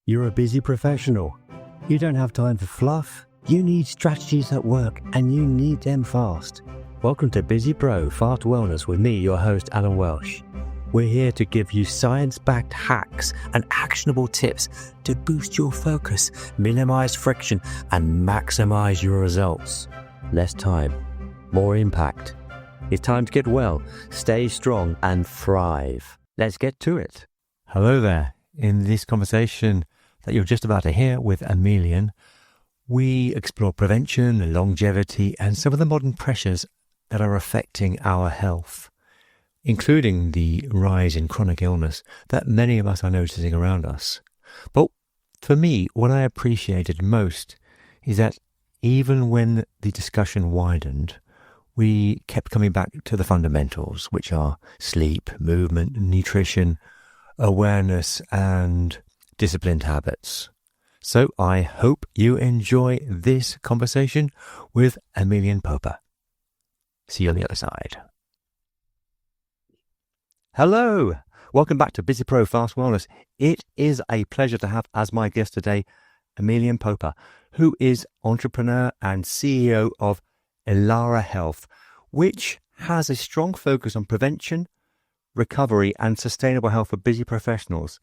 You're a busy professional. You don't have time for fluff. You need strategies that work, and you need them fast. Welcome to Busy Pro Fast Wellness with me, your host, Alan Welsh. We're here to give you science-backed hacks and actionable tips to boost your focus, minimize friction, and maximize your results. Less time, more impact. It's time to get well, stay strong, and thrive. Let's get to it. Hello there. In this conversation that you're just about to hear with Emilian, we explore prevention, longevity, and some of the modern pressures that are affecting our health, including the rise in chronic illness that many of us are noticing around us. But for me, what I appreciated most is that even when the discussion widened, we kept coming back to the fundamentals, which are sleep, movement, nutrition, awareness, and disciplined habits. So I hope you enjoy this conversation with Emilian Popa. See you on the other side. Hello, welcome back to Busy Pro Fast Wellness. It is a pleasure to have as my guest today Emilian Popa, who is entrepreneur and CEO of Ilara Health, which has a strong focus on prevention, recovery, and sustainable health for busy professionals.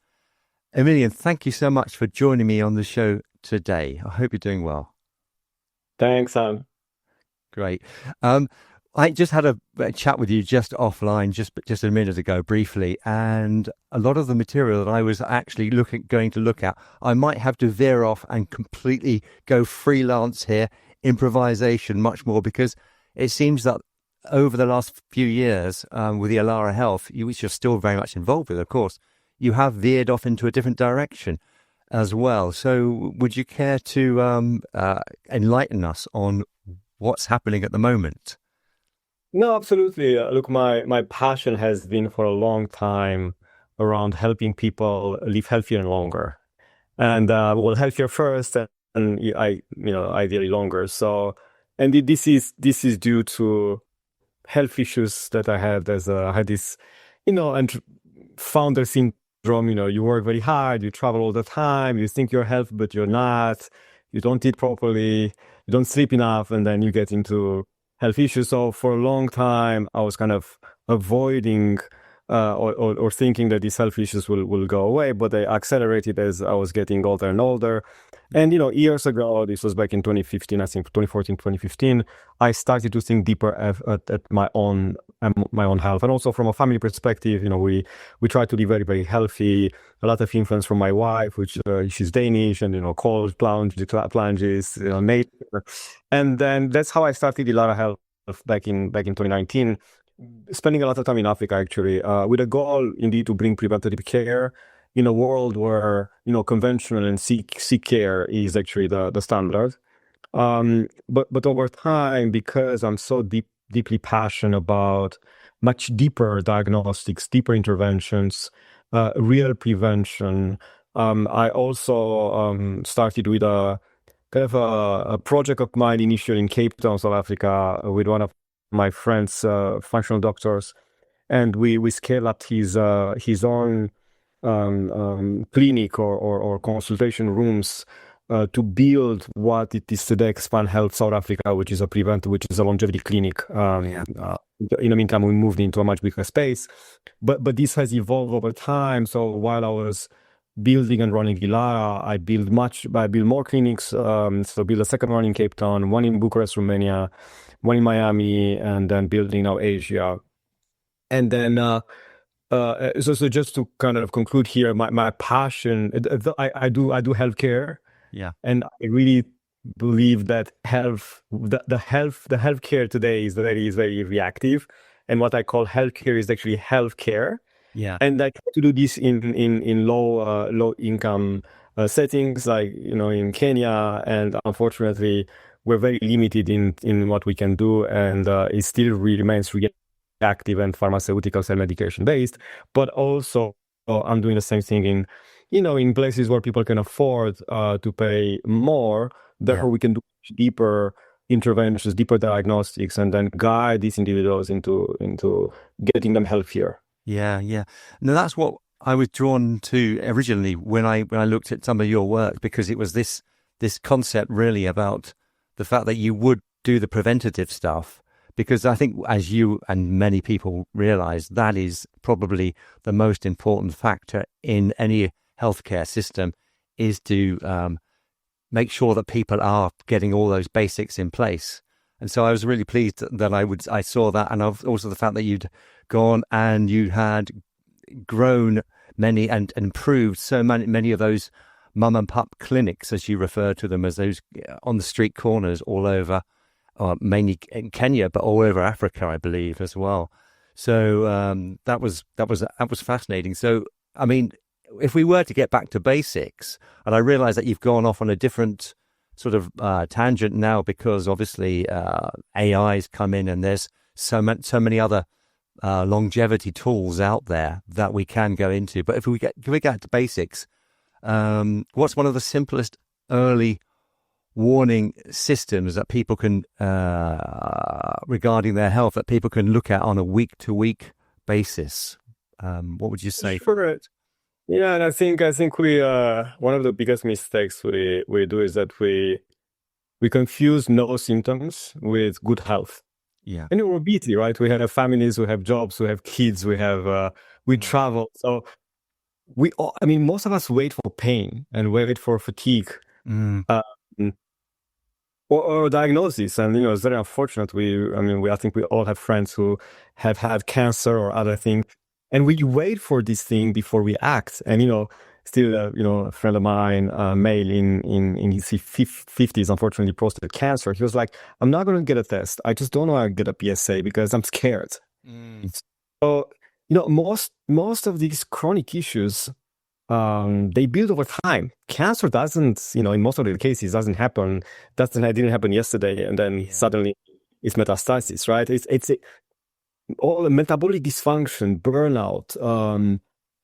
Emilian, thank you so much for joining me on the show today. I hope you're doing well. Thanks, Sam. Great. I just had a chat with you just offline, just a minute ago, briefly, and a lot of the material that I was actually going to look at, I might have to veer off and completely go freelance here, improvisation much more, because it seems that over the last few years with the Ilara Health, which you're still very much involved with, of course, you have veered off into a different direction as well. So would you care to enlighten us on what's happening at the moment? No, absolutely. Look, my passion has been for a long time around helping people live healthier and longer, and healthier first, and ideally longer. So, and this is due to health issues that I had I had this, and founder syndrome. You work very hard, you travel all the time, you think you're healthy, but you're not. You don't eat properly, you don't sleep enough, and then you get into health issues. So for a long time, I was kind of avoiding or thinking that these health issues will go away, but they accelerated as I was getting older and older. And, years ago, this was back in 2015, I think 2014, 2015, I started to think deeper at my own health. And also from a family perspective, we try to be very, very healthy. A lot of influence from my wife, which she's Danish, and, cold plunges, nature. And then that's how I started Ilara Health back in 2019. Spending a lot of time in Africa, actually, with a goal indeed to bring preventative care in a world where conventional and sick care is actually the standard. But over time, because I'm so deeply passionate about much deeper diagnostics, deeper interventions, real prevention, I also started with a kind of a project of mine initially in Cape Town, South Africa, with one of my friends, functional doctors, and we scale up his own clinic or consultation rooms to build what it is today, Expand Health South Africa, which is a longevity clinic. In the meantime, we moved into a much bigger space, but this has evolved over time. So while I was building and running Ilara, I built more clinics. So build a second one in Cape Town, one in Bucharest, Romania, one in Miami, and then building now Asia. And then, so just to kind of conclude here, my passion, I do healthcare. Yeah. And I really believe that the healthcare today is very reactive. And what I call healthcare is actually healthcare. Yeah. And I try to do this in low income settings, like, in Kenya. And unfortunately, we're very limited in what we can do. And it still remains reactive and pharmaceutical and medication based. But also, I'm doing the same thing in places where people can afford to pay more. Therefore, we can do deeper interventions, deeper diagnostics, and then guide these individuals into getting them healthier. Yeah. No, that's what I was drawn to originally when I looked at some of your work, because it was this concept really about the fact that you would do the preventative stuff, because I think, as you and many people realize, that is probably the most important factor in any healthcare system, is to make sure that people are getting all those basics in place. And so I was really pleased that I saw that, and also the fact that you'd gone and you had grown many and improved so many of those mum and pup clinics, as you refer to them, as those on the street corners all over, mainly in Kenya, but all over Africa, I believe, as well. So that was fascinating. So, I mean, if we were to get back to basics, and I realize that you've gone off on a different sort of tangent now, because obviously AI's come in, and there's so many other longevity tools out there that we can go into. But if we get to basics, what's one of the simplest early warning systems that people can regarding their health, that people can look at on a week-to-week basis? What would you say? Sure. Yeah, and I think we one of the biggest mistakes we do is that we confuse no symptoms with good health. Yeah. And we're busy, right? We have families, we have jobs, we have kids, we travel. So most of us wait for pain and wait for fatigue, or diagnosis. And it's very unfortunate. I think we all have friends who have had cancer or other things, and we wait for this thing before we act. And still, a friend of mine, male in his 50s, unfortunately, prostate cancer. He was like, "I'm not going to get a test. I just don't know how to get a PSA because I'm scared." So, most of these chronic issues, they build over time. Cancer doesn't, in most of the cases, didn't happen yesterday, and then suddenly it's metastasis, right? It's all the metabolic dysfunction, burnout,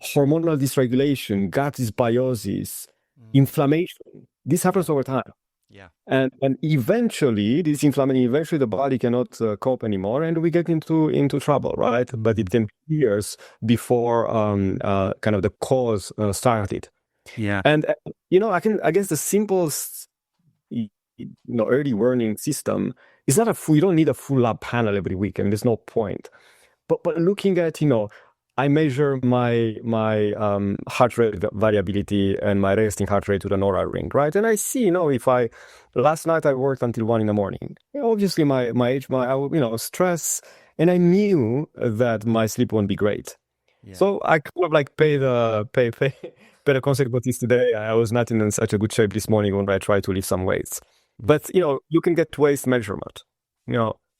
hormonal dysregulation, gut dysbiosis, inflammation. This happens over time. Yeah. And eventually this inflammation, the body cannot cope anymore, and we get into trouble, right? But it can be years before kind of the cause started. Yeah. And I guess the simplest early warning system is not you don't need a full lab panel every week, and there's no point. But looking at, I measure my heart rate variability and my resting heart rate to the Nora ring, right? And I see, last night I worked until 1 a.m. Obviously my age, stress, and I knew that my sleep won't be great. Yeah. So I kind of pay the consequences today. I was not in such a good shape this morning when I tried to lift some weights. But, you can get waist measurement,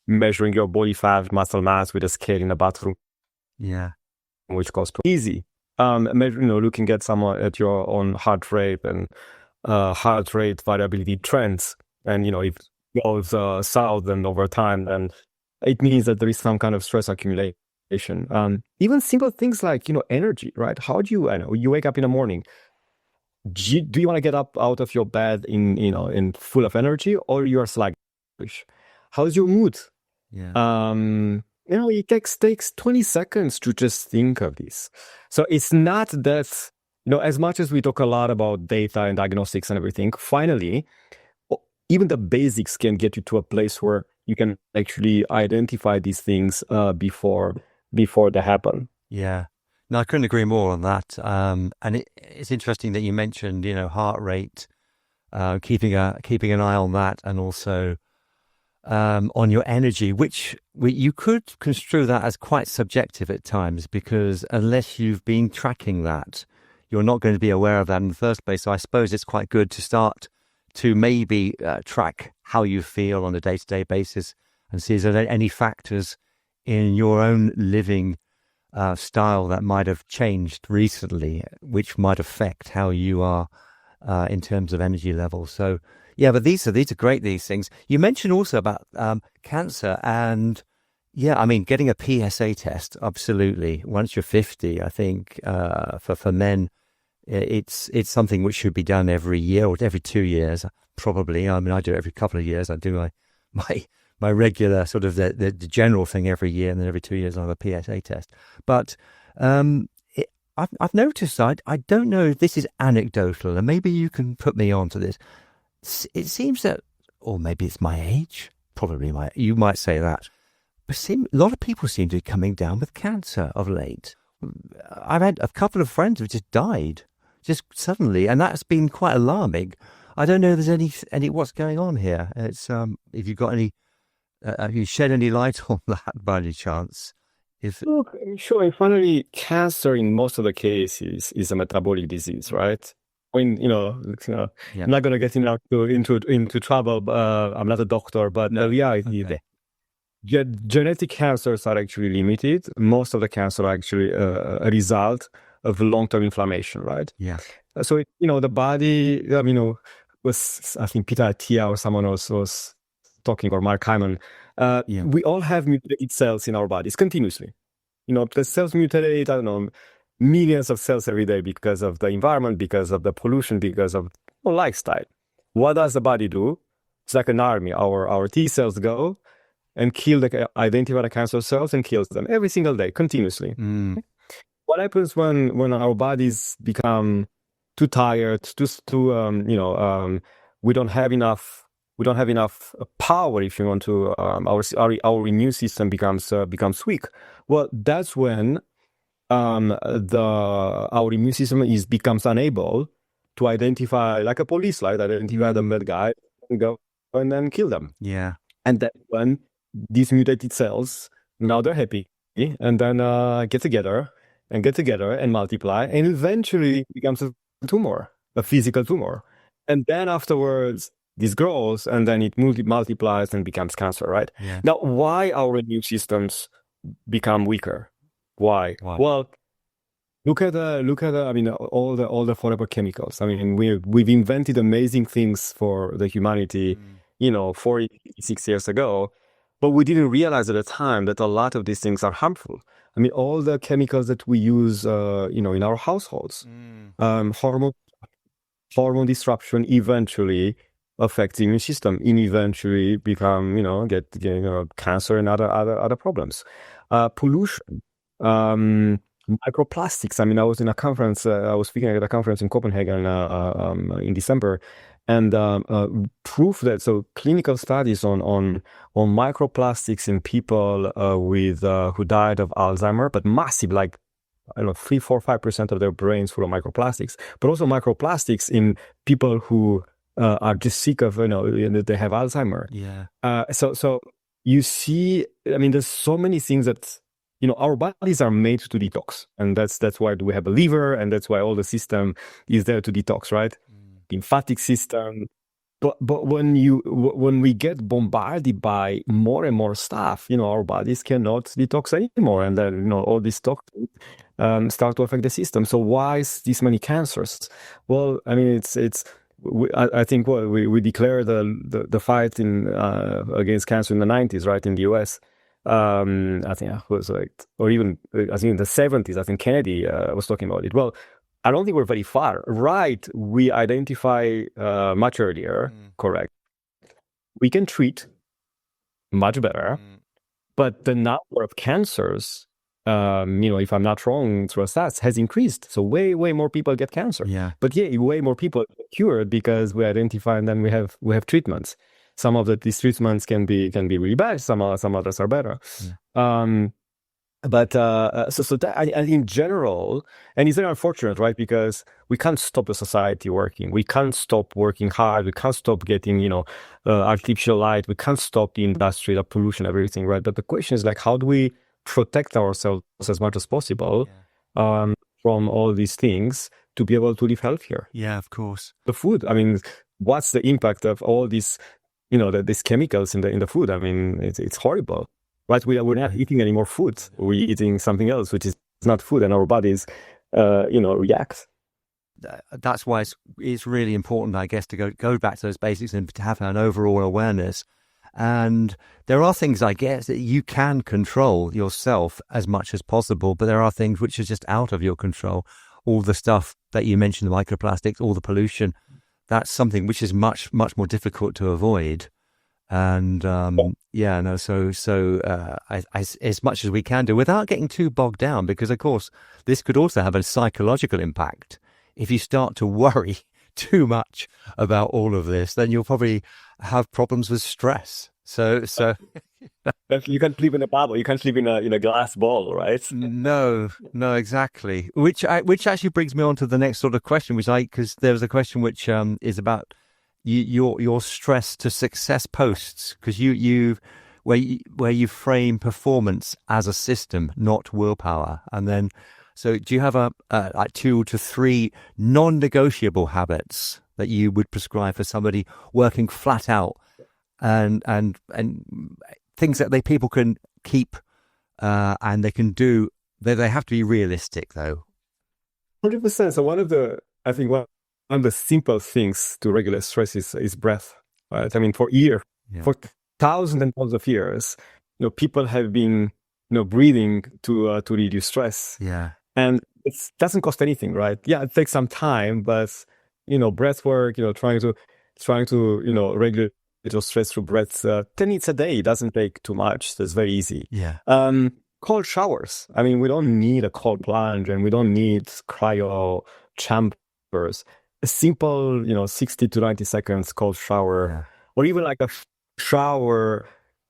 measuring your body fat, muscle mass with a scale in the bathroom. Yeah. Which costs easy. Looking at your own heart rate and heart rate variability trends, and if it goes south and over time, then it means that there is some kind of stress accumulation. Even simple things like energy, right? How do you wake up in the morning? Do you want to get up out of your bed in full of energy, or you are sluggish? How's your mood? Yeah. It takes 20 seconds to just think of this. So it's not that, as much as we talk a lot about data and diagnostics and everything, finally, even the basics can get you to a place where you can actually identify these things before they happen. Yeah. No, I couldn't agree more on that. And it's interesting that you mentioned, heart rate, keeping an eye on that, and also on your energy, which you could construe that as quite subjective at times, because unless you've been tracking that, you're not going to be aware of that in the first place. So I suppose it's quite good to start to maybe track how you feel on a day-to-day basis, and see, is there any factors in your own living style that might have changed recently, which might affect how you are in terms of energy levels. So yeah, but these are great, these things. You mentioned also about cancer, and getting a PSA test, absolutely. Once you're 50, I think for men, it's something which should be done every year or every 2 years, probably. I do it every couple of years. I do my regular sort of the general thing every year, and then every 2 years I have a PSA test. But I've noticed, I don't know if this is anecdotal, and maybe you can put me onto this. It seems that, or maybe it's my age, you might say that, but a lot of people seem to be coming down with cancer of late. I've had a couple of friends who've just died, just suddenly, and that's been quite alarming. I don't know if there's any what's going on here. It's if you've got any, have you shed any light on that by any chance? Look, sure. Finally, cancer in most of the cases is a metabolic disease, right? I'm not going to get into trouble. I'm not a doctor, but the reality is genetic cancers are actually limited. Most of the cancer are actually a result of long-term inflammation, right? Yeah. So the body, was, I think Peter Attia or someone else was talking, or Mark Hyman. We all have mutated cells in our bodies continuously. The cells mutate, I don't know, millions of cells every day because of the environment, because of the pollution, because of lifestyle. What does the body do? It's like an army. Our T cells go and identify the cancer cells and kills them every single day, continuously. What happens when our bodies become too tired, we don't have enough power, if you want to, our immune system becomes weak. Well, that's when our immune system becomes unable to identify, like a police light, identify the bad guy and go and then kill them. Yeah. And then when these mutated cells, now they're happy, and then get together and multiply, and eventually it becomes a tumor, a physical tumor. And then afterwards, this grows, and then it multiplies and becomes cancer, right? Yeah. Now, why our immune systems become weaker? Why? Well, look at all the forever chemicals. I mean, we've invented amazing things for the humanity, 46 years ago, but we didn't realize at the time that a lot of these things are harmful. I mean, all the chemicals that we use, in our households, hormone disruption eventually affects the immune system, and eventually become, get cancer and other problems. Pollution, microplastics. I mean, I was in a conference. I was speaking at a conference in Copenhagen in December, and proof that clinical studies on microplastics in people who died of Alzheimer, but massive, like 3, 4, 5% of their brains full of microplastics, but also microplastics in people who are just sick of, they have Alzheimer. Yeah. So you see, I mean, there's so many things that, our bodies are made to detox, and that's why we have a liver, and that's why all the system is there to detox, right? Lymphatic system. But when we get bombarded by more and more stuff, our bodies cannot detox anymore, and then all these toxins start to affect the system. So why is this many cancers? Well, I mean, I think we declared the fight against cancer in the 90s, right, in the US. I think it was I think in the 70s. I think Kennedy was talking about it. Well, I don't think we're very far. Right, we identify much earlier. Correct. We can treat much better, but the number of cancers, if I'm not wrong, through stats, has increased. So way more people get cancer. Yeah. But way more people get cured because we identify, and then we have treatments. Some of these treatments can be really bad. Some others are better. Yeah. But so that, in general, and it's very unfortunate, right? Because we can't stop the society working. We can't stop working hard. We can't stop getting, artificial light. We can't stop the industry, the pollution, everything, right? But the question is, like, how do we protect ourselves as much as possible from all these things to be able to live healthier? Yeah, of course. The food. I mean, what's the impact of all these, these chemicals in the food? I mean, it's horrible. Right, we're not eating any more food. We're eating something else, which is not food, and our bodies, react. That's why it's really important, I guess, to go back to those basics and to have an overall awareness. And there are things, I guess, that you can control yourself as much as possible, but there are things which are just out of your control. All the stuff that you mentioned, the microplastics, all the pollution, that's something which is much more difficult to avoid. And as much as we can do without getting too bogged down, because of course this could also have a psychological impact. If you start to worry too much about all of this, then you'll probably have problems with stress. So You can't sleep in a bubble. You can't sleep in a glass ball, right? no, exactly. Which actually brings me on to the next sort of question, because there was a question which is about your stress to success posts, because where you frame performance as a system, not willpower. And then, so do you have like 2 to 3 non-negotiable habits that you would prescribe for somebody working flat out, and things that people can keep and they can do? They have to be realistic, though. 100%. So I think one of the simple things to regulate stress is breath, right? I mean, for thousands and thousands of years, people have been, breathing to reduce stress. Yeah. And it doesn't cost anything, right? Yeah, it takes some time, but, breath work, trying to regulate your stress through breath, 10 minutes a day doesn't take too much. So it's very easy. Yeah. Cold showers. I mean, we don't need a cold plunge, and we don't need cryo chambers. A simple, 60 to 90 seconds cold shower, or even like a shower,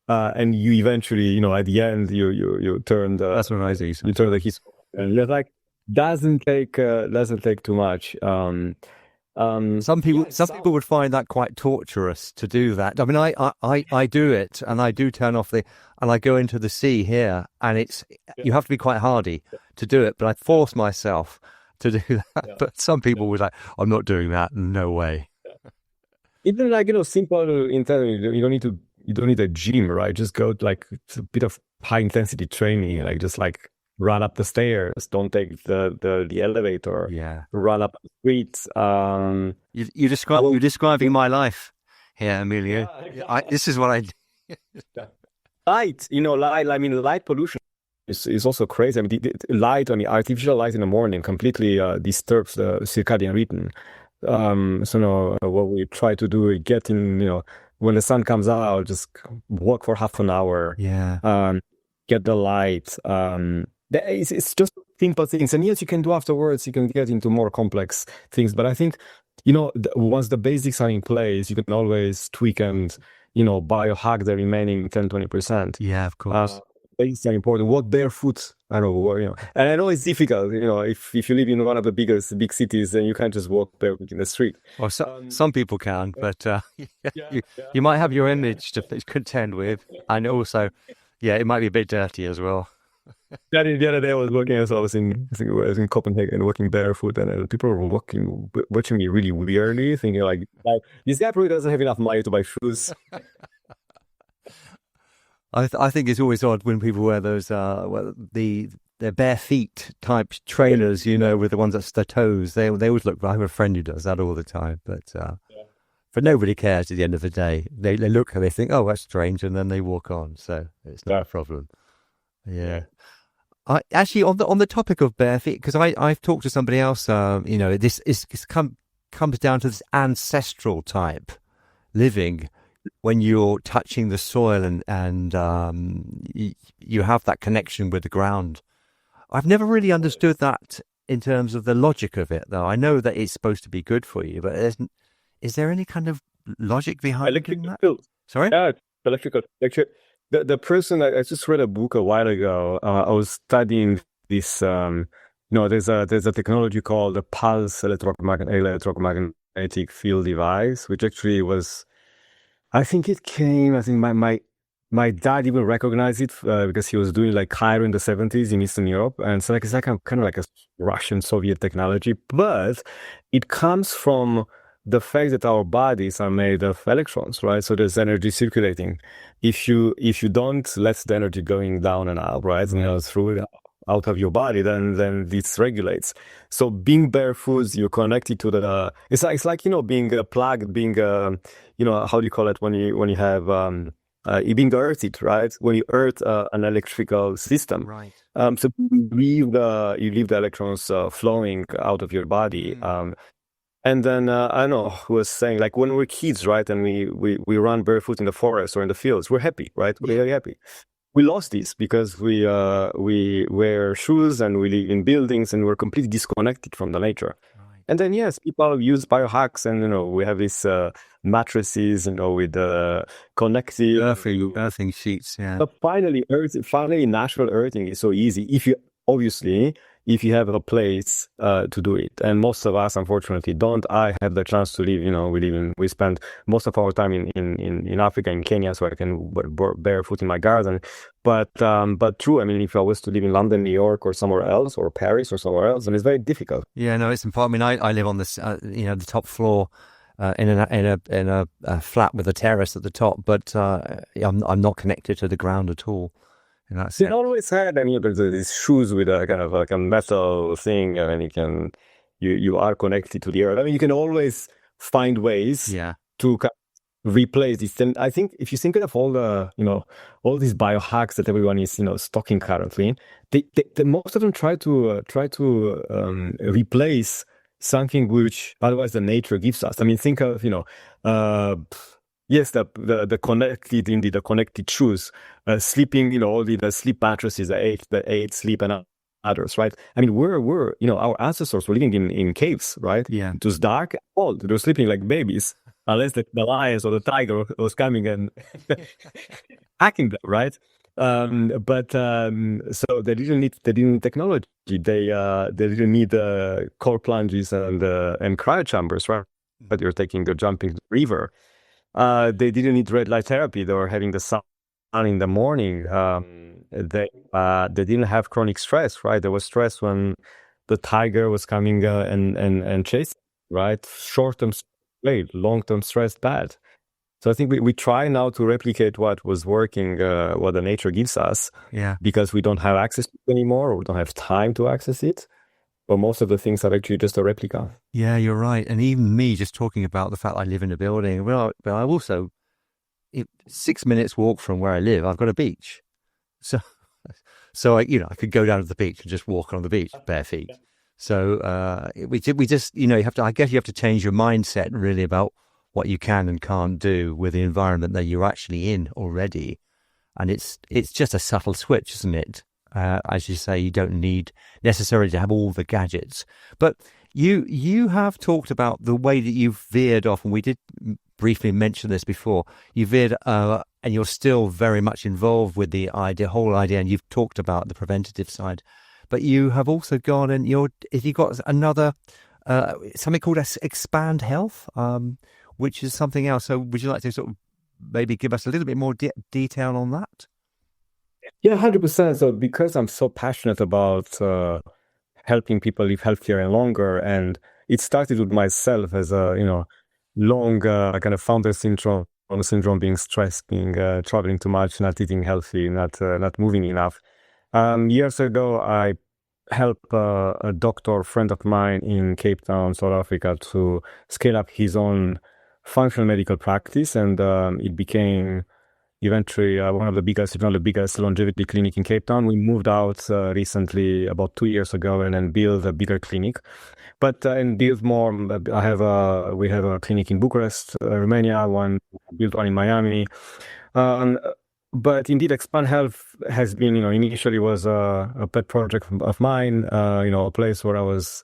and you eventually, at the end, you turn the. That's what I do. You turn the heat, and it's like doesn't take too much. Some people would find that quite torturous to do that. I mean, I do it, and I do turn off and I go into the sea here, and you have to be quite hardy to do it, but I force myself to do that. Yeah. But some people would like, I'm not doing that. No way. Even like, simple intelligence, you don't need a gym, right? Just go like a bit of high intensity training, like just like run up the stairs, don't take the elevator, run up the streets. You're describing my life here, Emilio. This is what I do. Light, light. I mean, light pollution is also crazy. I mean, the light, artificial light in the morning completely disturbs the circadian rhythm. What we try to do is get in, when the sun comes out, just walk for half an hour. Yeah. Get the light. It's just simple things, and yes, you can do afterwards. You can get into more complex things, but I think, once the basics are in place, you can always tweak and biohack the remaining 10-20%. Yeah, of course. Basics are important. Walk barefoot. I don't know, and I know it's difficult. If you live in one of the big cities, then you can't just walk barefoot in the street. Well, some people can, but you might have your image to contend with, and also, it might be a bit dirty as well. The other day I was walking, I was in Copenhagen, walking barefoot, and people were watching me really weirdly, thinking like this guy probably doesn't have enough money to buy shoes. I think it's always odd when people wear those their bare feet type trainers, with the ones that's their toes. They always look. I have a friend who does that all the time, but nobody cares at the end of the day. They look and they think, oh, that's strange, and then they walk on. So it's not a problem. Yeah. Actually, on the topic of bare feet, because I've talked to somebody else. This comes down to this ancestral type living, when you're touching the soil and you have that connection with the ground. I've never really understood that in terms of the logic of it, though. I know that it's supposed to be good for you, but is there any kind of logic behind that? Sorry? Yeah, electrical. The person, I just read a book a while ago. I was studying this. There's a technology called the pulse electromagnetic field device, which actually was. I think my dad even recognized it because he was doing like Cairo in the 70s in Eastern Europe, and so it's like kind of like a Russian Soviet technology, but it comes from the fact that our bodies are made of electrons, right? So there's energy circulating. If you don't let the energy going down and up, right, through it out of your body, then this regulates. So being barefoot, you're connected to the. It's like being plugged, being how do you call it when you have you being earthed, right? When you earth an electrical system, right? So you leave the electrons flowing out of your body. And then I don't know who was saying, like, when we're kids, right, and we run barefoot in the forest or in the fields, we're happy, right? We're very happy. We lost this because we wear shoes and we live in buildings and we're completely disconnected from the nature. Right. And then yes, people use biohacks, and we have these mattresses, with connected Earthing sheets, yeah. But finally, natural earthing is so easy if you have a place to do it. And most of us, unfortunately, don't. I have the chance to live. We spend most of our time in Africa, in Kenya, so I can barefoot in my garden. But true. I mean, if I was to live in London, New York, or somewhere else, or Paris, or somewhere else, then it's very difficult. Yeah, no, it's important. I mean, I live on this, the top floor. In a flat with a terrace at the top, but I'm not connected to the ground at all. In that sense. It always had, there's these shoes with a kind of like a metal thing, and you are connected to the earth. I mean, you can always find ways to replace this. And I think if you think of all the all these biohacks that everyone is stocking currently, they most of them try to replace something which otherwise the nature gives us. I mean, think of yes, the connected shoes, sleeping, all the sleep mattresses, the eight sleep and others, right? I mean, we're our ancestors were living in caves, right? Yeah, it was dark, cold. They were sleeping like babies, unless the lions or the tiger was coming and hacking them, right? So they didn't need technology. They didn't need cold plunges and cryo chambers, right? But you're taking the jumping river. They didn't need red light therapy. They were having the sun in the morning. They didn't have chronic stress, right? There was stress when the tiger was coming and chasing, right? Short-term great, long-term stress bad. So I think we try now to replicate what was working, what the nature gives us, because we don't have access to it anymore, or we don't have time to access it. But most of the things are actually just a replica. Yeah, you're right. And even me just talking about the fact I live in a building, but I also, 6 minutes walk from where I live, I've got a beach. So I could go down to the beach and just walk on the beach bare feet. So we just, I guess you have to change your mindset really about what you can and can't do with the environment that you're actually in already. And it's just a subtle switch, isn't it? As you say, you don't need necessarily to have all the gadgets. But you have talked about the way that you've veered off, and we did briefly mention this before. You veered, and you're still very much involved with the whole idea, and you've talked about the preventative side. But you have also gone and you got another something called Expand Health, which is something else. So would you like to sort of maybe give us a little bit more detail on that? Yeah, 100%. So because I'm so passionate about helping people live healthier and longer, and it started with myself as a long kind of founder syndrome, being stressed, being traveling too much, not eating healthy, not moving enough. Years ago, I helped a doctor friend of mine in Cape Town, South Africa, to scale up his own functional medical practice, and it became eventually one of the biggest, if not the biggest, longevity clinic in Cape Town. We moved out recently, about 2 years ago, and then built a bigger clinic. But and build more. We have a clinic in Bucharest, Romania. Built one in Miami. But indeed, Expand Health has been, initially was a pet project of mine. A place where I was,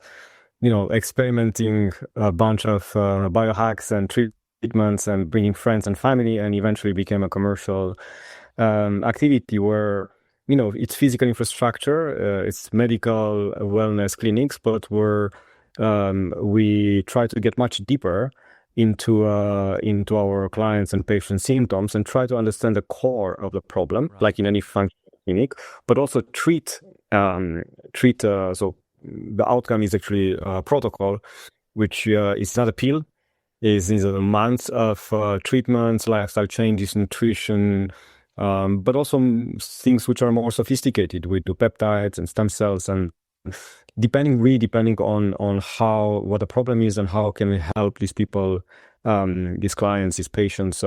experimenting a bunch of biohacks and treatments and bringing friends and family, and eventually became a commercial activity where it's physical infrastructure, it's medical wellness clinics, but we try to get much deeper into our clients and patients' symptoms and try to understand the core of the problem, right, like in any functional clinic, but also treat. So the outcome is actually a protocol, which is not a pill. Is a months of treatments, lifestyle changes, nutrition, but also things which are more sophisticated. We do peptides and stem cells, and depending on what the problem is and how can we help these people, these clients, these patients,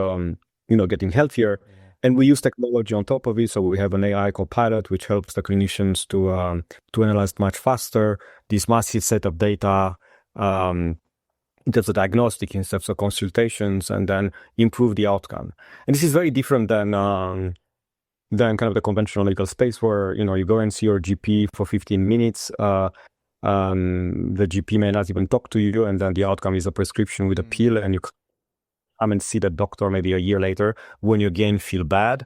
getting healthier. Yeah. And we use technology on top of it. So we have an AI copilot which helps the clinicians to analyze much faster this massive set of data. in terms of diagnostic, in terms of consultations, and then improve the outcome. And this is very different than kind of the conventional medical space where, you go and see your GP for 15 minutes. The GP may not even talk to you, and then the outcome is a prescription with a pill, and you come and see the doctor maybe a year later when you again feel bad.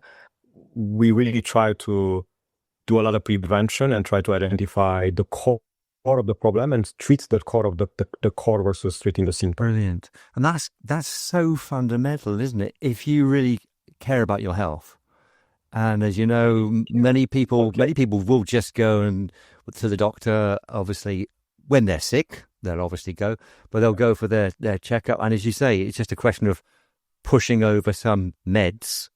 We really try to do a lot of prevention and try to identify the core of the problem and treat the core of the core versus treating the symptom. Brilliant. And that's so fundamental, isn't it? If you really care about your health. And as you know, many people will just go to the doctor, obviously, when they're sick, they'll obviously go, but they'll go for their checkup. And as you say, it's just a question of pushing over some meds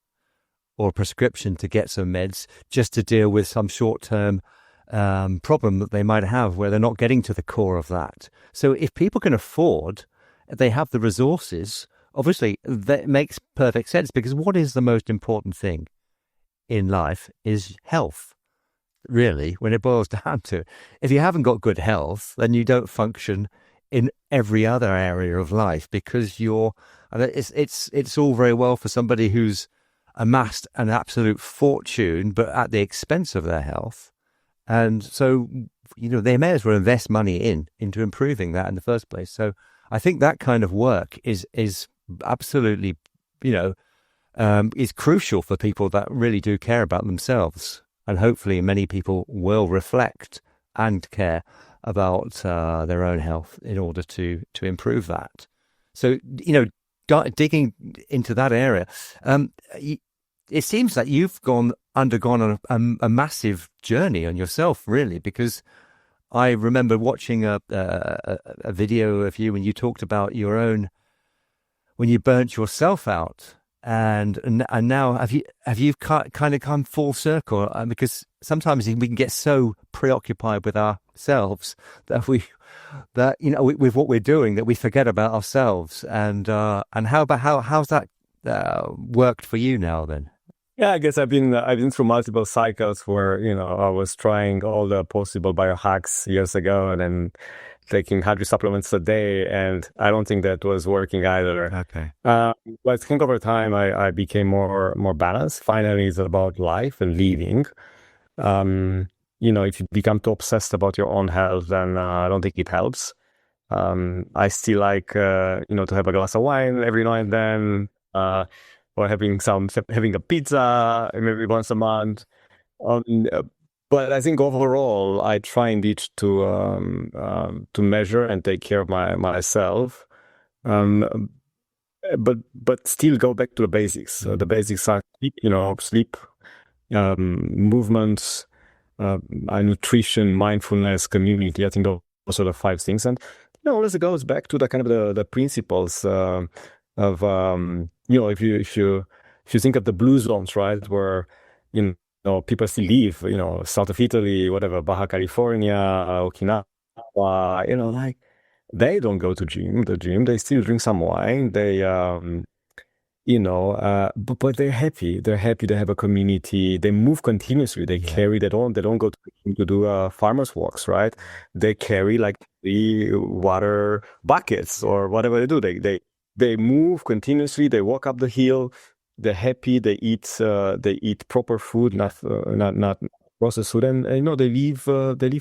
or prescription to get some meds just to deal with some short-term problem that they might have where they're not getting to the core of that. So if people can afford, they have the resources, obviously that makes perfect sense, because what is the most important thing in life is health, really, when it boils down to it. If you haven't got good health, then you don't function in every other area of life, because it's all very well for somebody who's amassed an absolute fortune, but at the expense of their health. And so, they may as well invest money into improving that in the first place. So I think that kind of work is absolutely, is crucial for people that really do care about themselves. And hopefully many people will reflect and care about their own health in order to improve that. So, digging into that area, it seems that you've undergone a massive journey on yourself, really, because I remember watching a video of you when you talked about when you burnt yourself out. And now have you kind of come full circle? Because sometimes we can get so preoccupied with ourselves that with what we're doing, that we forget about ourselves. And how's that worked for you now then? Yeah, I guess I've been through multiple cycles where, I was trying all the possible biohacks years ago, and then taking 100 supplements a day, and I don't think that was working either. Okay. But I think over time I became more balanced. Finally, it's about life and living. If you become too obsessed about your own health, then I don't think it helps. I still like to have a glass of wine every now and then, or having a pizza maybe once a month. But I think overall, I try indeed to measure and take care of myself, but still go back to the basics. The basics are sleep, movements, nutrition, mindfulness, community. I think those are the 5 things, and always it goes back to the kind of the principles of if you think of the blue zones, right, where people still live, south of Italy, whatever, Baja California, Okinawa, like they don't go to the gym. They still drink some wine. They, but they're happy. They're happy. They have a community. They move continuously. They carry. They don't go to do farmers walks, right? They carry like the water buckets or whatever they do. They move continuously. They walk up the hill. They're happy. They eat proper food, not processed food, and they live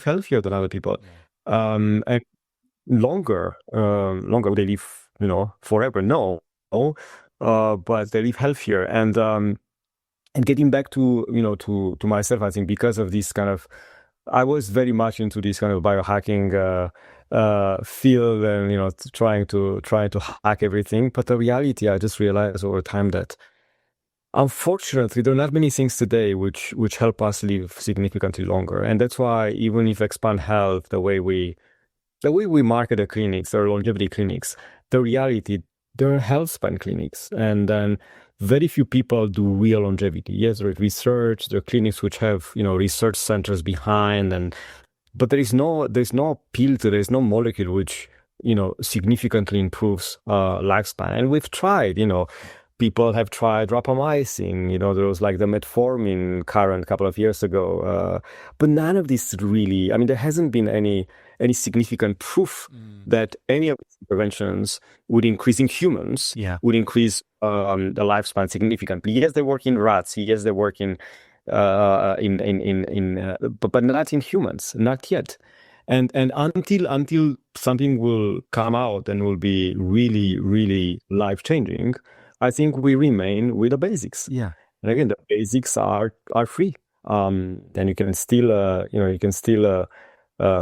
healthier than other people, and longer. They live forever. No, but they live healthier. And getting back to myself, I think because of this kind of, I was very much into this kind of biohacking field, and trying to hack everything. But the reality, I just realized over time that unfortunately there are not many things today which help us live significantly longer. And that's why even if Expand Health, the way we market the clinics, or longevity clinics, the reality, they're health span clinics, and then very few people do real longevity. Yes, there is research, there are clinics which have research centers behind, but there's no pill, there's no molecule which significantly improves lifespan. And we've tried People have tried rapamycin. There was like the metformin current a couple of years ago. But none of this really, there hasn't been any significant proof that any of these interventions would increase in humans, would increase the lifespan significantly. Yes, they work in rats. Yes, they work but not in humans, not yet. And until something will come out and will be really, really life-changing, I think we remain with the basics. Yeah. And again, the basics are free. Then you can still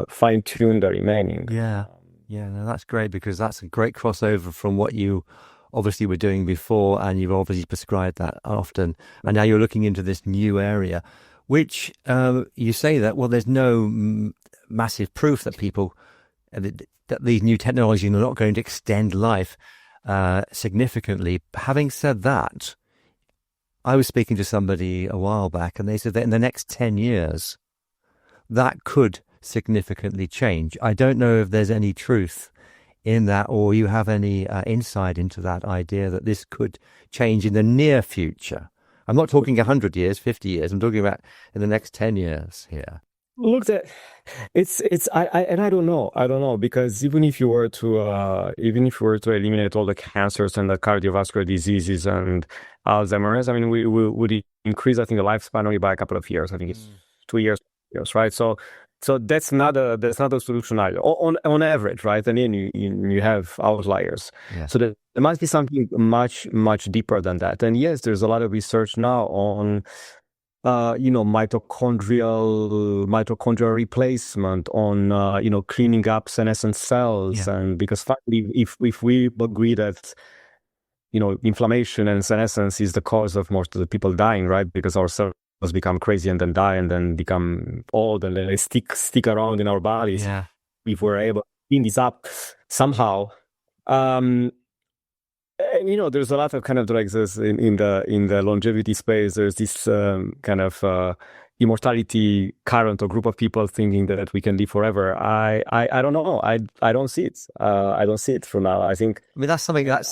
fine tune the remaining. Yeah. No, that's great, because that's a great crossover from what you obviously were doing before, and you've obviously prescribed that often, and now you're looking into this new area, which you say that, well, there's no massive proof that that these new technologies are not going to extend life significantly. Having said that, I was speaking to somebody a while back, and they said that in the next 10 years, that could significantly change. I don't know if there's any truth in that, or you have any insight into that idea that this could change in the near future. I'm not talking 100 years, 50 years. I'm talking about in the next 10 years here. Look, I don't know, because even if you were to eliminate all the cancers and the cardiovascular diseases and Alzheimer's, we would increase, I think, the lifespan only by a couple of years. I think it's 2 years, right? So that's not a solution either, on average, right? And then you have outliers. Yeah. So there must be something much, much deeper than that. And yes, there's a lot of research now on mitochondrial replacement, on cleaning up senescent cells. Yeah. And because finally, if we agree that inflammation and senescence is the cause of most of the people dying, right? Because our cells become crazy and then die and then become old and then they stick around in our bodies. Yeah. If we're able to clean this up somehow, there's a lot of kind of drugs in the longevity space. There's this kind of immortality current or group of people thinking that we can live forever. I don't know. I don't see it. I don't see it for now. I think. That's something that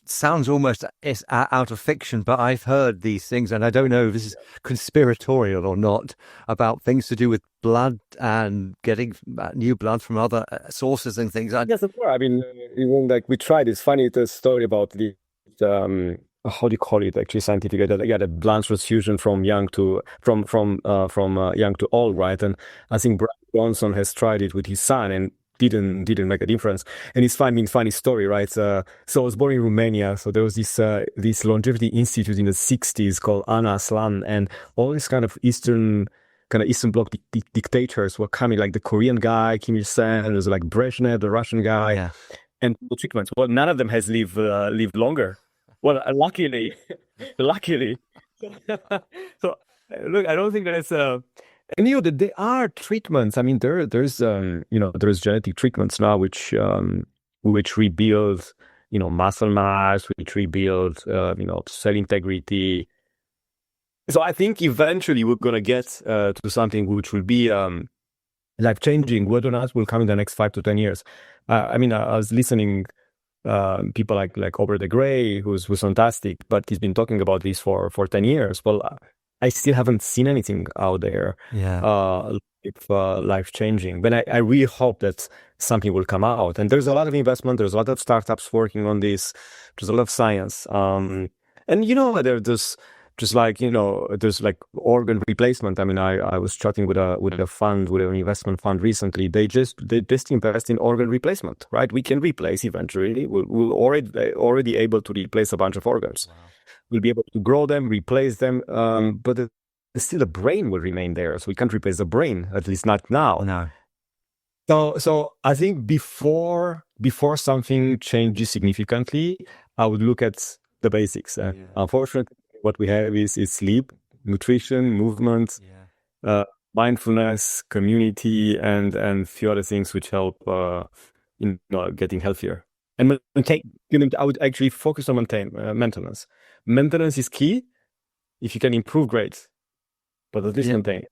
sounds almost out of fiction, but I've heard these things, and I don't know if this is conspiratorial or not, about things to do with blood and getting new blood from other sources and things. Yes, of course. Even like we tried. It's funny, the story about the how do you call it actually scientifically? The blood transfusion from young to young to old, right? And I think Brian Johnson has tried it with his son and didn't make a difference. And it's funny story, right? So I was born in Romania. So there was this longevity institute in the 60s called Ana Aslan, and all these kind of Eastern Bloc dictators were coming, like the Korean guy, Kim Il-sung, and there's like Brezhnev, the Russian guy. Yeah. And the treatments. Well, none of them has lived longer. Well, luckily. So look, I don't think that it's and there are treatments. There's genetic treatments now which rebuild muscle mass, which rebuild cell integrity. So I think eventually we're gonna get to something which will be life-changing. Whether or not will come in the next 5 to 10 years. I was listening people like Aubrey de Grey, who's fantastic, but he's been talking about this for 10 years. Well, I still haven't seen anything out there life-changing. But I really hope that something will come out. And there's a lot of investment. There's a lot of startups working on this. There's a lot of science. And there's just like, there's like organ replacement. I was chatting with a fund, with an investment fund recently. They just invest in organ replacement, right? We can replace eventually. We'll already able to replace a bunch of organs. Wow. We'll be able to grow them, replace them, but still the brain will remain there. So we can't replace the brain, at least not now. No. So I think before something changes significantly, I would look at the basics. Unfortunately, what we have is sleep, nutrition, movement, mindfulness, community, and few other things which help getting healthier. And I would actually focus on maintenance. Maintenance is key. If you can improve, great. But at least maintain.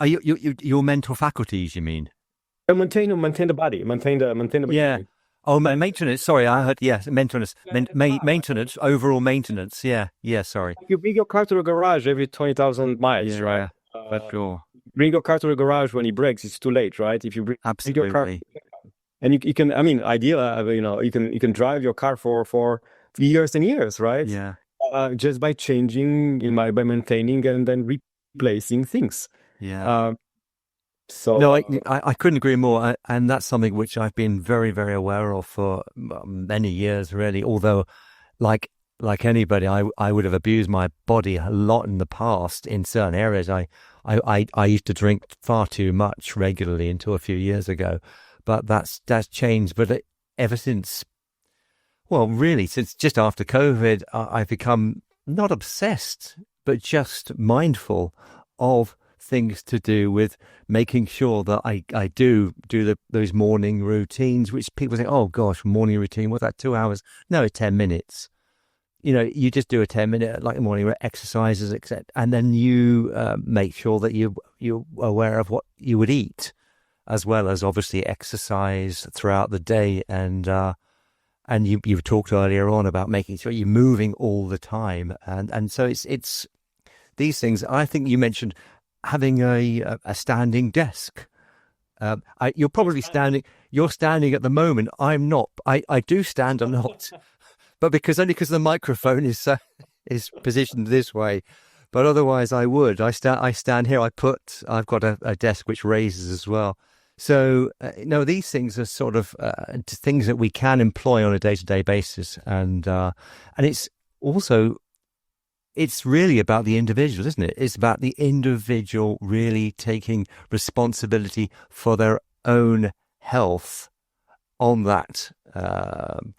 Are your mental faculties, you mean? And maintain the body. Maintain the body. Yeah. Oh, maintenance. Sorry, I heard. Yes, maintenance. Maintenance. Overall maintenance. Yeah. Yeah. Sorry. You bring your car to the garage every 20,000 miles, right? Yeah. For sure. Bring your car to the garage when it breaks, it's too late, right? If you bring your car, Absolutely. and you can, I mean, ideal, you can drive your car for years and years, right? Yeah. Just by changing, by maintaining and then replacing things. Yeah. Um, so No, I couldn't agree more. And that's something which I've been very, very aware of for many years, really. Although, like anybody, I would have abused my body a lot in the past in certain areas. I used to drink far too much regularly until a few years ago, but that's changed. But ever since, well, really, since just after COVID, I've become not obsessed, but just mindful of things to do with making sure that I do those morning routines, which people say, oh gosh, morning routine, what's that, 2 hours? No, 10 minutes. You just do a 10-minute like morning exercises, etc. And then you make sure that you're aware of what you would eat, as well as obviously exercise throughout the day. And you talked earlier on about making sure you're moving all the time. And so it's these things. I think you mentioned having a standing desk. You're probably standing. You're standing at the moment. I'm not. I do stand a lot, but because the microphone is positioned this way. But otherwise, I would. I stand here. I've got a desk which raises as well. So no, these things are sort of things that we can employ on a day-to-day basis, and it's also. It's really about the individual, isn't it? It's about the individual really taking responsibility for their own health on that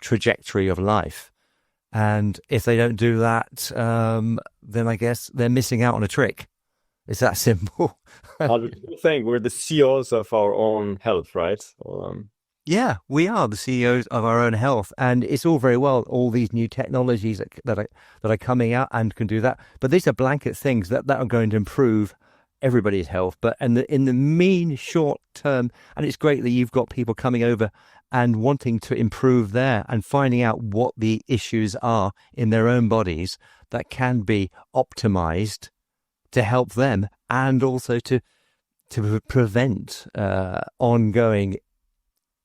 trajectory of life. And if they don't do that, then I guess they're missing out on a trick. It's that simple. saying we're the CEOs of our own health, right? Yeah, we are the CEOs of our own health, and it's all very well, all these new technologies that are coming out and can do that. But these are blanket things that are going to improve everybody's health. But in the mean short term, and it's great that you've got people coming over and wanting to improve there and finding out what the issues are in their own bodies that can be optimized to help them, and also to prevent ongoing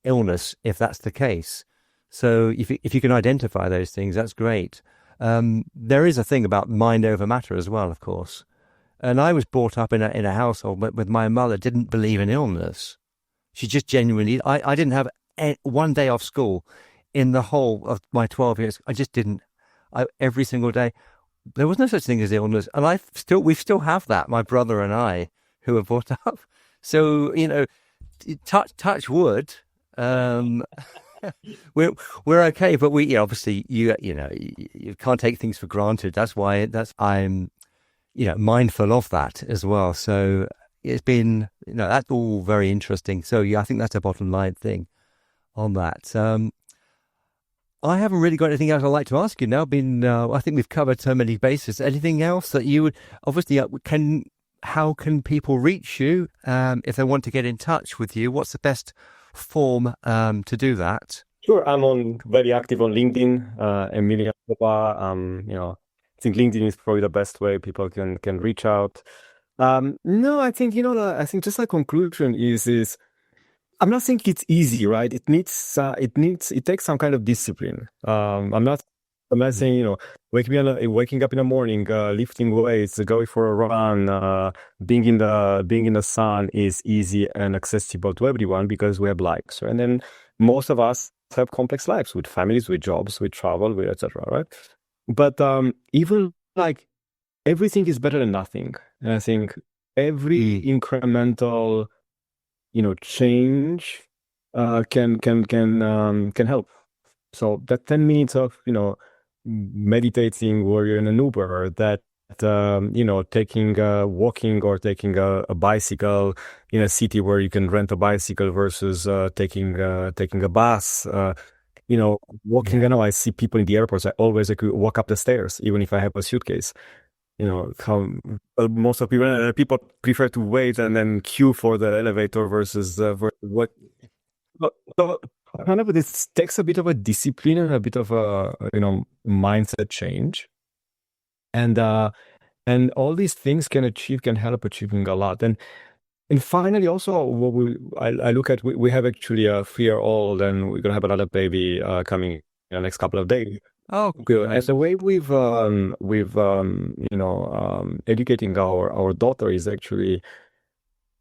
illness if that's the case. So if you can identify those things, that's great. There is a thing about mind over matter as well, of course. And I was brought up in a household with my mother didn't believe in illness. She just genuinely, I didn't have one day off school in the whole of my 12 years. I just didn't. Every single day, there was no such thing as illness. And we still have that, my brother and I, who were brought up. So, touch wood. We're okay, but we obviously you can't take things for granted. That's why I'm mindful of that as well. So it's been that's all very interesting. So yeah, I think that's a bottom line thing on that. I haven't really got anything else I'd like to ask you now. I think we've covered so many bases. Anything else that you would obviously how can people reach you if they want to get in touch with you? What's the best form to do that? Sure, I'm very active on LinkedIn, Emilian Popa. I think LinkedIn is probably the best way people can reach out. No, I think I think just a conclusion is I'm not saying it's easy, right? It takes some kind of discipline. I'm not saying waking up in the morning, lifting weights, going for a run, being in the sun is easy and accessible to everyone because we have lives. And then most of us have complex lives with families, with jobs, with travel, with etc. Right? But even like everything is better than nothing. And I think every incremental change can help. So that 10 minutes of meditating where you're in an Uber, that taking walking or taking a bicycle in a city where you can rent a bicycle versus taking a bus. Walking. I know I see people in the airports. I always walk up the stairs, even if I have a suitcase. How most of people prefer to wait and then queue for the elevator versus what. So kind of this takes a bit of a discipline and a bit of a mindset change, and all these things can help achieving a lot. And finally, also, what I look at, we have actually a 3-year-old, and we're gonna have another baby coming in the next couple of days. Oh, Good. As the way we've educating our daughter is actually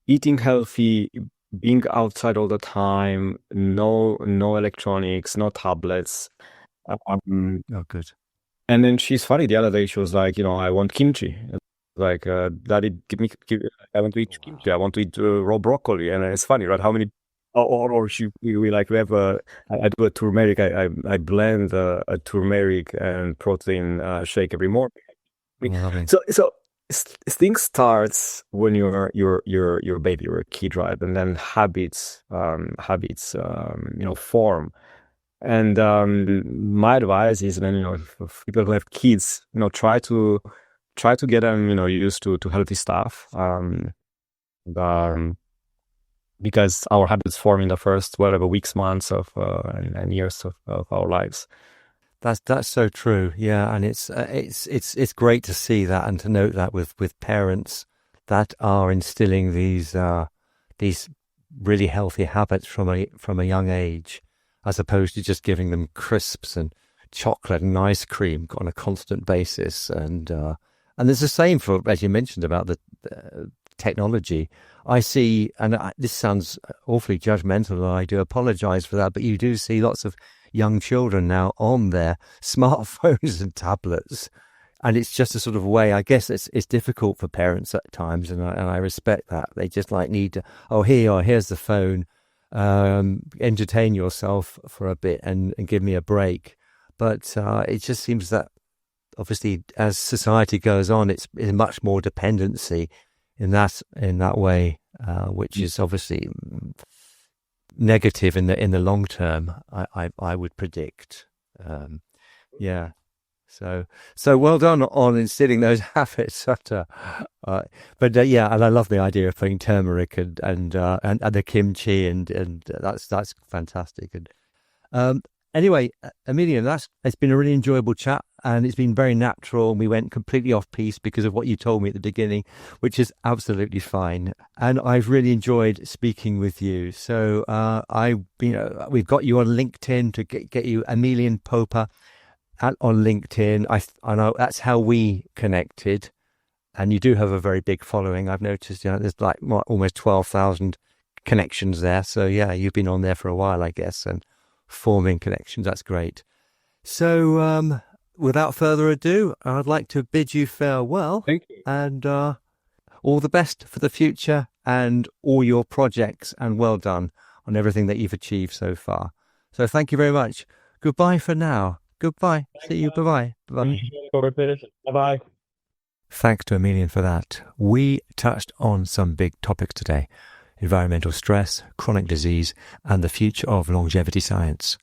eating healthy, being outside all the time, no electronics, no tablets. oh, good. And then she's funny. The other day she was like, I want kimchi. Like, Daddy, I want to eat kimchi. I want to eat raw broccoli. And it's funny, right? How many, or we like, we have I do a turmeric. I blend a turmeric and protein shake every morning. Lovely. So things starts when you're a baby or a kid, right? And then habits form. And my advice is, then for people who have kids, try to get them used to healthy stuff, because our habits form in the first weeks, months of and years of our lives. That's so true. Yeah, and it's great to see that and to note that with parents that are instilling these really healthy habits from a young age, as opposed to just giving them crisps and chocolate and ice cream on a constant basis. And there's the same for, as you mentioned, about the technology. I see, and this sounds awfully judgmental, and I do apologize for that, but you do see lots of young children now on their smartphones and tablets, and it's just a sort of way. I guess it's difficult for parents at times, and I respect that. They just need to, here's the phone, entertain yourself for a bit and give me a break. But it just seems that obviously as society goes on, it's much more dependency in that way, which is obviously negative in the long term. I would predict. Yeah. So well done on instilling those habits. And I love the idea of putting turmeric and the kimchi, and that's fantastic. And anyway, Emilian, it's been a really enjoyable chat, and it's been very natural, and we went completely off piece because of what you told me at the beginning, which is absolutely fine. And I've really enjoyed speaking with you. So we've got you on LinkedIn to get you Emilian Popa on LinkedIn. I know that's how we connected, and you do have a very big following. I've noticed, there's like almost 12,000 connections there. So yeah, you've been on there for a while, I guess, and forming connections. That's great. So without further ado, I'd like to bid you farewell. Thank you. And all the best for the future and all your projects, and well done on everything that you've achieved so far. So thank you very much. Goodbye for now. Goodbye. See you. Bye-bye. Bye-bye. Bye-bye. Thanks to Emilian for that. We touched on some big topics today: environmental stress, chronic disease, and the future of longevity science.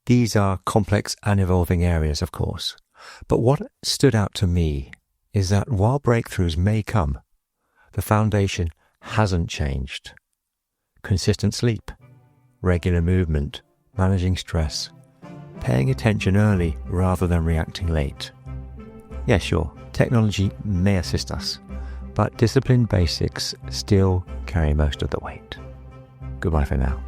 These are complex and evolving areas, of course. But what stood out to me is that while breakthroughs may come, the foundation hasn't changed. Consistent sleep, regular movement, managing stress, paying attention early rather than reacting late. Yeah, sure, technology may assist us, but disciplined basics still carry most of the weight. Goodbye for now.